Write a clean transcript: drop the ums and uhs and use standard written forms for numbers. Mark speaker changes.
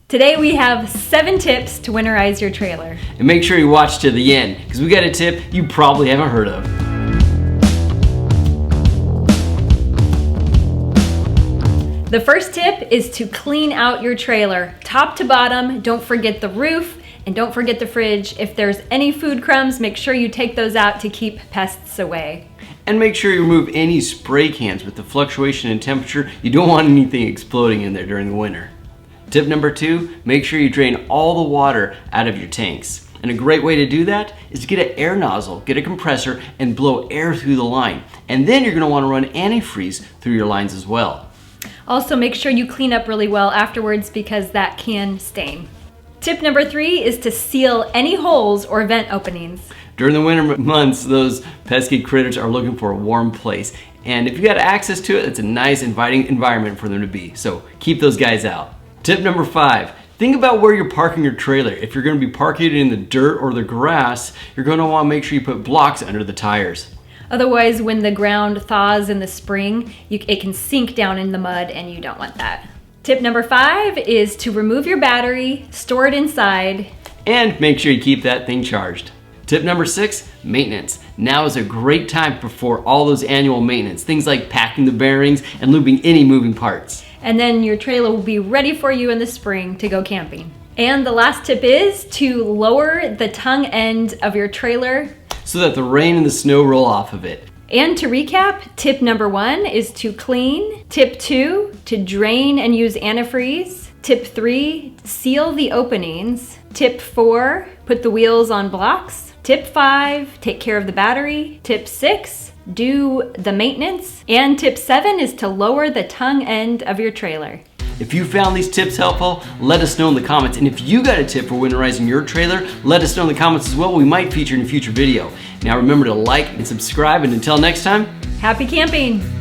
Speaker 1: Today we have 7 tips to winterize your trailer.
Speaker 2: And make sure you watch to the end, because we got a tip you probably haven't heard of.
Speaker 1: The first tip is to clean out your trailer, top to bottom. Don't forget the roof and don't forget the fridge. If there's any food crumbs, make sure you take those out to keep pests away.
Speaker 2: And make sure you remove any spray cans. With the fluctuation in temperature, you don't want anything exploding in there during the winter. Tip number 2, make sure you drain all the water out of your tanks. And a great way to do that is to get an air nozzle, get a compressor, and blow air through the line. And then you're going to want to run antifreeze through your lines as well.
Speaker 1: Also, make sure you clean up really well afterwards because that can stain. Tip number 3 is to seal any holes or vent openings.
Speaker 2: During the winter months, those pesky critters are looking for a warm place. And if you got access to it, it's a nice, inviting environment for them to be. So keep those guys out. Tip number 5, think about where you're parking your trailer. If you're going to be parking it in the dirt or the grass, you're going to want to make sure you put blocks under the tires.
Speaker 1: Otherwise, when the ground thaws in the spring, it can sink down in the mud and you don't want that. Tip number 5 is to remove your battery, store it inside,
Speaker 2: and make sure you keep that thing charged. Tip number 6, maintenance. Now is a great time for all those annual maintenance, things like packing the bearings and lubing any moving parts.
Speaker 1: And then your trailer will be ready for you in the spring to go camping. And the last tip is to lower the tongue end of your trailer
Speaker 2: so that the rain and the snow roll off of it.
Speaker 1: And to recap, tip number 1 is to clean. Tip 2, to drain and use antifreeze. Tip 3, seal the openings. Tip 4, put the wheels on blocks. Tip 5, take care of the battery. Tip 6, do the maintenance. And tip 7 is to lower the tongue end of your trailer.
Speaker 2: If you found these tips helpful, let us know in the comments. And if you got a tip for winterizing your trailer, let us know in the comments as well. We might feature in a future video. Now remember to like and subscribe, and until next time,
Speaker 1: happy camping!